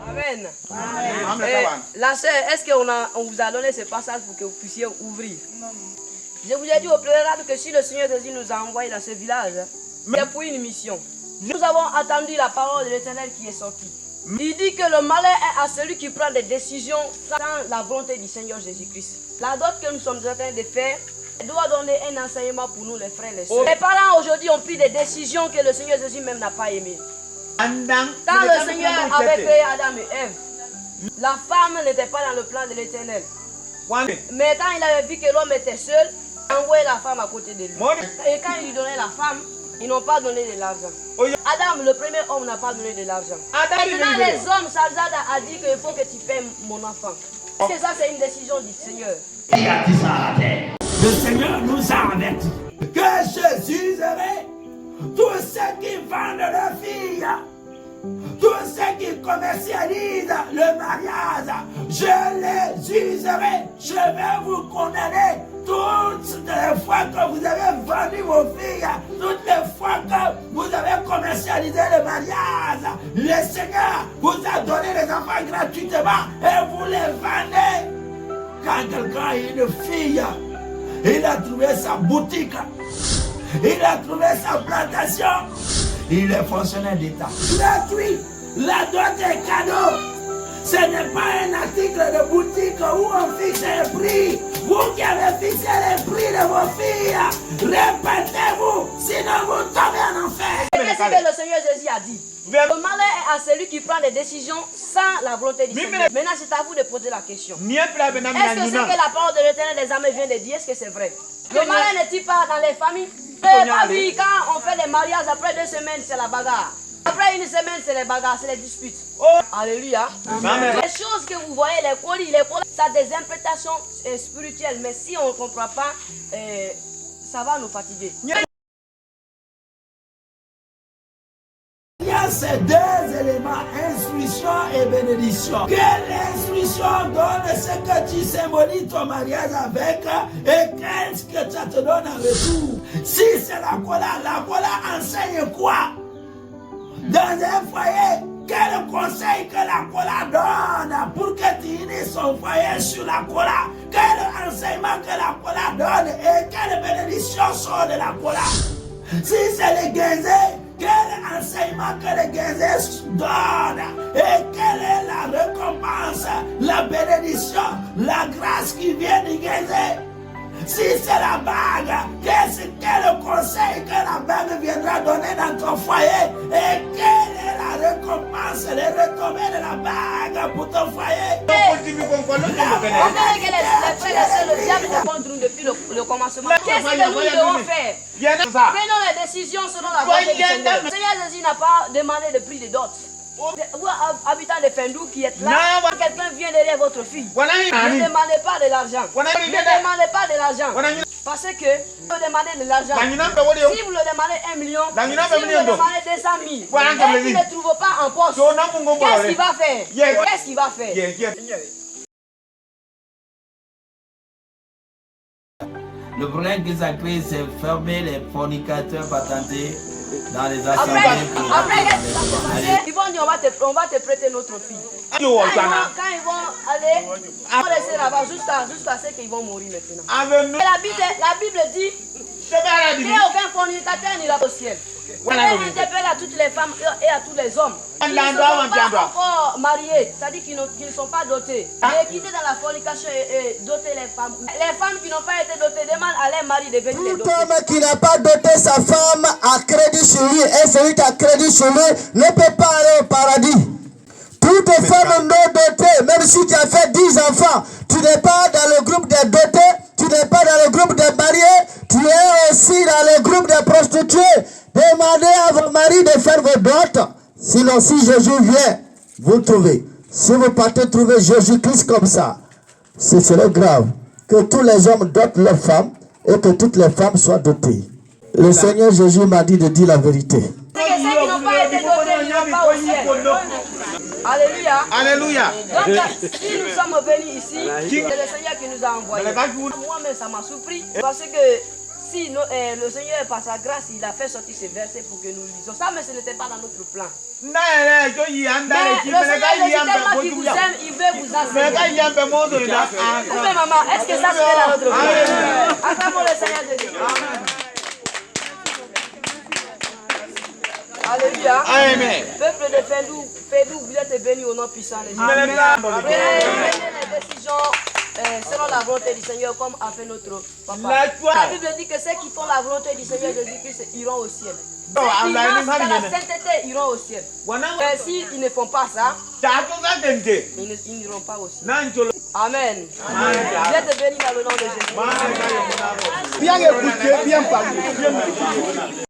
Amen. La sœur, est-ce qu'on vous a donné ce passage pour que vous puissiez ouvrir? Je vous ai dit au préalable que si le Seigneur Jésus nous a envoyés dans ce village, c'est pour une mission. Nous avons entendu la parole de l'Éternel qui est sortie. Il dit que le malheur est à celui qui prend des décisions sans la volonté du Seigneur Jésus-Christ. La dot que nous sommes en train de faire doit donner un enseignement pour nous les frères et les sœurs. Les parents aujourd'hui ont pris des décisions que le Seigneur Jésus même n'a pas aimées. Quand le Seigneur avait créé Adam et Ève, la femme n'était pas dans le plan de l'Éternel. Mais quand il avait vu que l'homme était seul, il a envoyé la femme à côté de lui. Et quand il lui donnait la femme, ils n'ont pas donné de l'argent. Adam, le premier homme, n'a pas donné de l'argent. Maintenant, les hommes, Salzad a dit qu'il faut que tu paies mon enfant. Est-ce que ça, c'est une décision du Seigneur? Le Seigneur nous a avertis que je jugerai tous ceux qui vendent leurs filles, tous ceux qui commercialisent le mariage. Je les jugerai, je vais vous condamner. Toutes les fois que vous avez vendu vos filles, toutes les fois que vous avez commercialisé le mariage, le Seigneur vous a donné les enfants gratuitement et vous les vendez. Quand quelqu'un a une fille, il a trouvé sa boutique, il a trouvé sa plantation, il est fonctionnaire d'État. Gratuit, la dot est cadeau. Ce n'est pas un article de boutique où on fixe les prix. Vous qui avez fixé les prix de vos filles, répétez-vous, sinon vous tombez en enfer. Qu'est-ce que le Seigneur Jésus a dit? Le malheur est à celui qui prend des décisions sans la volonté du Seigneur. Maintenant, c'est à vous de poser la question. Est-ce que ce que la parole de l'Éternel des armées vient de dire, est-ce que c'est vrai? Le malheur n'est-il pas dans les familles? Vous n'avez pas vu quand on fait des mariages, après 2 semaines, c'est la bagarre. Après 1 semaine, c'est les bagarres, c'est les disputes. Alléluia. Amen. Les choses que vous voyez, les colis, ça a des interprétations spirituelles. Mais si on ne comprend pas, ça va nous fatiguer. Il y a ces 2 éléments, instruction et bénédiction. Que l'instruction donne ce que tu symbolises ton mariage avec et qu'est-ce que ça te donne en retour. Si c'est la cola enseigne quoi? Dans un foyer, quel conseil que la cola donne pour que tu unisses son foyer sur la cola? Quel enseignement que la cola donne et quelle bénédiction sort de la cola? Si c'est les guézés, quel enseignement que les guézés donnent et quelle est la récompense, la bénédiction, la grâce qui vient du guézé? Si c'est la bague, quel conseil que la bague viendra donner dans ton foyer et quelle est la récompense, les retombées de la bague pour ton foyer? On dirait que les frères et sœurs, le diable est contre nous depuis le commencement. Qu'est-ce que nous devons faire? Prenons les décisions selon la volonté du Seigneur. Le Seigneur Jésus n'a pas demandé de prix de dot. Vous, habitants de Fendou qui êtes là, quand quelqu'un vient derrière votre fille, ne demandez pas de l'argent. Ne demandez pas de l'argent. Parce que vous demandez de l'argent. Si vous le demandez 1 million, si vous le demandez 200 000, et qu'il ne trouve pas en poche, qu'est-ce qu'il va faire? Qu'est-ce qu'il va faire? Le problème qu'ils ont créé, c'est fermer les fornicateurs patentés dans les assemblées. Après, ils vont dire on va te prêter notre fille. Quand ils vont aller, ils vont rester là-bas jusqu'à ce qu'ils vont mourir maintenant. Et la Bible dit qu'aucun fornicateur n'ira au ciel. Je vais interpeller à toutes les femmes et à tous les hommes qui ne sont pas encore mariés, c'est-à-dire qui ne sont pas dotés. Et quitter dans la fornication et doter les femmes. Les femmes qui n'ont pas été dotées demandent à leur mari de venir les doter. Tout homme qui n'a pas doté sa femme à crédit sur lui et celui qui a crédit sur lui ne peut pas aller au paradis. Toute femme non dotée, même si tu as fait 10 enfants, tu n'es pas dans le groupe des dotés, tu n'es pas dans le groupe des mariés, tu es aussi dans le groupe des prostituées. Demandez à vos maris de faire vos dots. Sinon, si Jésus vient, vous trouvez. Si vous partez trouver Jésus-Christ comme ça, ce serait grave que tous les hommes dotent leurs femmes et que toutes les femmes soient dotées. Le Seigneur Jésus m'a dit de dire la vérité. Ceux qui n'ont pas été dotés n'iront pas au ciel. Alléluia. Alléluia. Donc, si nous sommes venus ici, c'est le Seigneur qui nous a envoyés. Moi-même, ça m'a surpris parce que si le Seigneur, par sa grâce, il a fait sortir ces versets pour que nous lisons ça, mais ce n'était pas dans notre plan. Mais le Seigneur Jésus, tellement qu'il vous aime, il veut vous enseigner. Coupez maman, est-ce que ça serait dans notre plan? Acclamons le Seigneur Jésus. Alléluia. Amen. Peuple de Fédou, vous êtes bénis au nom puissant de Jésus. Prenez les décisions selon la volonté du Seigneur, comme a fait notre papa. La Bible dit que ceux qui font la volonté du Seigneur Jésus-Christ iront au ciel. Ceux qui marchent dans la sainteté iront au ciel. S'ils ne font pas ça, ils n'iront pas au ciel. Amen. Vous êtes bénis dans le nom de Jésus. Bien écouter, bien parler.